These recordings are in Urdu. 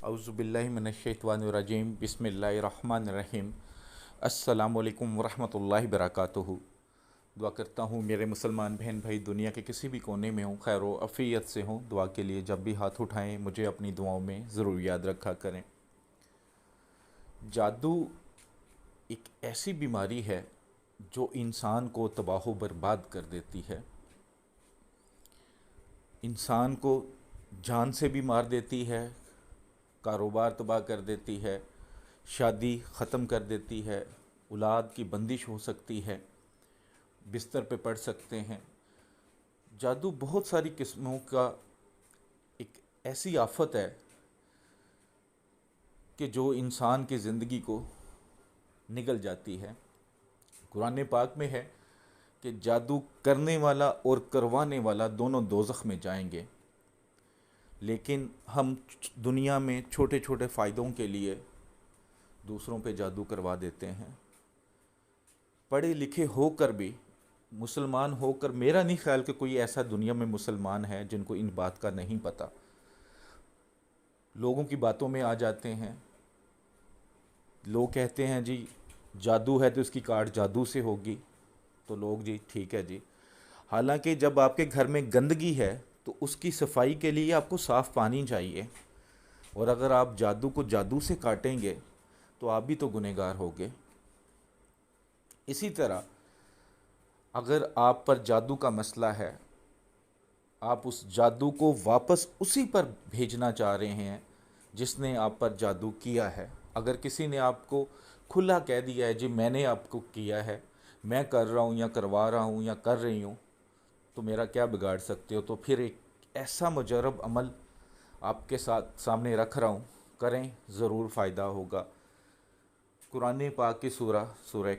اعوذ باللہ من الشیطان الرجیم بسم اللہ الرحمن الرحیم السلام علیکم ورحمۃ اللہ وبرکاتہ۔ دعا کرتا ہوں میرے مسلمان بہن بھائی دنیا کے کسی بھی کونے میں ہوں، خیر و عافیت سے ہوں۔ دعا کے لیے جب بھی ہاتھ اٹھائیں مجھے اپنی دعاؤں میں ضرور یاد رکھا کریں۔ جادو ایک ایسی بیماری ہے جو انسان کو تباہ و برباد کر دیتی ہے، انسان کو جان سے بھی مار دیتی ہے، کاروبار تباہ کر دیتی ہے، شادی ختم کر دیتی ہے، اولاد کی بندش ہو سکتی ہے، بستر پہ پڑ سکتے ہیں۔ جادو بہت ساری قسموں کا ایک ایسی آفت ہے کہ جو انسان کی زندگی کو نگل جاتی ہے۔ قرآن پاک میں ہے کہ جادو کرنے والا اور کروانے والا دونوں دوزخ میں جائیں گے، لیکن ہم دنیا میں چھوٹے چھوٹے فائدوں کے لیے دوسروں پہ جادو کروا دیتے ہیں۔ پڑھے لکھے ہو کر بھی، مسلمان ہو کر، میرا نہیں خیال کہ کوئی ایسا دنیا میں مسلمان ہے جن کو ان بات کا نہیں پتہ۔ لوگوں کی باتوں میں آ جاتے ہیں، لوگ کہتے ہیں جی جادو ہے تو اس کی کاٹ جادو سے ہوگی، تو لوگ جی ٹھیک ہے جی۔ حالانکہ جب آپ کے گھر میں گندگی ہے تو اس کی صفائی کے لیے آپ کو صاف پانی چاہیے، اور اگر آپ جادو کو جادو سے کاٹیں گے تو آپ بھی تو گنہگار ہوگے۔ اسی طرح اگر آپ پر جادو کا مسئلہ ہے، آپ اس جادو کو واپس اسی پر بھیجنا چاہ رہے ہیں جس نے آپ پر جادو کیا ہے۔ اگر کسی نے آپ کو کھلا کہہ دیا ہے جی میں نے آپ کو کیا ہے، میں کر رہا ہوں یا کروا رہا ہوں یا کر رہی ہوں، تو میرا کیا بگاڑ سکتے ہو؟ تو پھر ایک ایسا مجرب عمل آپ کے سامنے رکھ رہا ہوں، کریں ضرور فائدہ ہوگا۔ قرآن پاک کی سورہ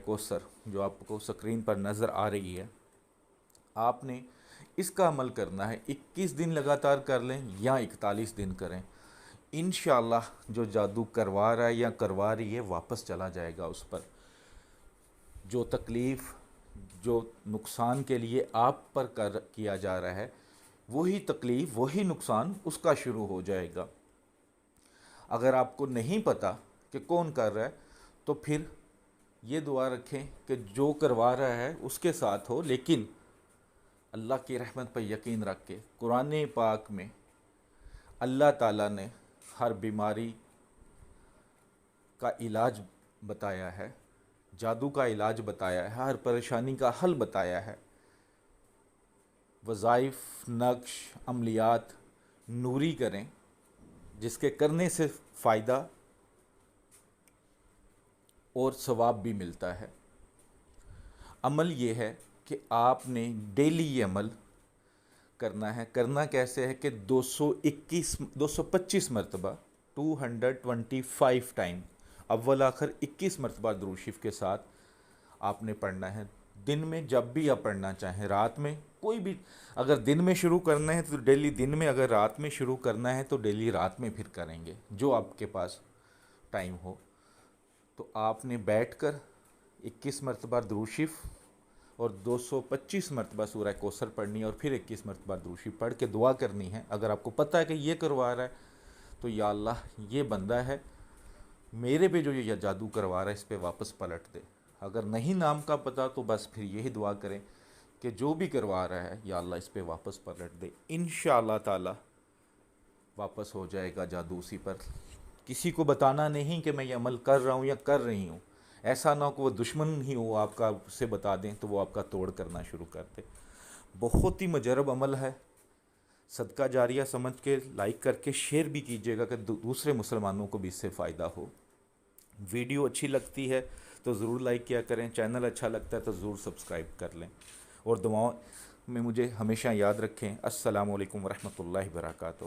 کوثر جو آپ کو سکرین پر نظر آ رہی ہے، آپ نے اس کا عمل کرنا ہے۔ 21 دن لگاتار کر لیں یا 41 دن کریں، انشاءاللہ جو جادو کروا رہا ہے یا کروا رہی ہے واپس چلا جائے گا اس پر۔ جو تکلیف، جو نقصان کے لیے آپ پر کیا جا رہا ہے، وہی تکلیف وہی نقصان اس کا شروع ہو جائے گا۔ اگر آپ کو نہیں پتہ کہ کون کر رہا ہے تو پھر یہ دعا رکھیں کہ جو کروا رہا ہے اس کے ساتھ ہو، لیکن اللہ کی رحمت پر یقین رکھ کے۔ قرآن پاک میں اللہ تعالیٰ نے ہر بیماری کا علاج بتایا ہے، جادو کا علاج بتایا ہے، ہر پریشانی کا حل بتایا ہے۔ وظائف، نقش، عملیات نوری کریں جس کے کرنے سے فائدہ اور ثواب بھی ملتا ہے۔ عمل یہ ہے کہ آپ نے ڈیلی یہ عمل کرنا ہے۔ کرنا کیسے ہے کہ 225 مرتبہ 225 ٹائم اول آخر 21 مرتبہ درود شریف کے ساتھ آپ نے پڑھنا ہے۔ دن میں جب بھی آپ پڑھنا چاہیں، رات میں کوئی بھی، اگر دن میں شروع کرنا ہے تو ڈیلی دن میں، اگر رات میں شروع کرنا ہے تو ڈیلی رات میں پھر کریں گے، جو آپ کے پاس ٹائم ہو۔ تو آپ نے بیٹھ کر 21 مرتبہ درود شریف اور 225 مرتبہ سورہ کوثر پڑھنی ہے، اور پھر 21 مرتبہ درود شریف پڑھ کے دعا کرنی ہے۔ اگر آپ کو پتہ ہے کہ یہ کروا رہا ہے تو یا اللہ یہ بندہ ہے میرے پہ جو یہ جادو کروا رہا ہے، اس پہ واپس پلٹ دے۔ اگر نہیں نام کا پتہ تو بس پھر یہی دعا کریں کہ جو بھی کروا رہا ہے یا اللہ اس پہ واپس پلٹ دے، انشاءاللہ تعالی واپس ہو جائے گا جادو اسی پر۔ کسی کو بتانا نہیں کہ میں یہ عمل کر رہا ہوں یا کر رہی ہوں، ایسا نہ ہو کہ وہ دشمن ہی ہو آپ کا، اسے بتا دیں تو وہ آپ کا توڑ کرنا شروع کر دے۔ بہت ہی مجرب عمل ہے، صدقہ جاریہ سمجھ کے لائک کر کے شیئر بھی کیجیے گا کہ دوسرے مسلمانوں کو بھی اس سے فائدہ ہو۔ ویڈیو اچھی لگتی ہے تو ضرور لائک کیا کریں، چینل اچھا لگتا ہے تو ضرور سبسکرائب کر لیں، اور دعاؤں میں مجھے ہمیشہ یاد رکھیں۔ السلام علیکم ورحمۃ اللہ وبرکاتہ۔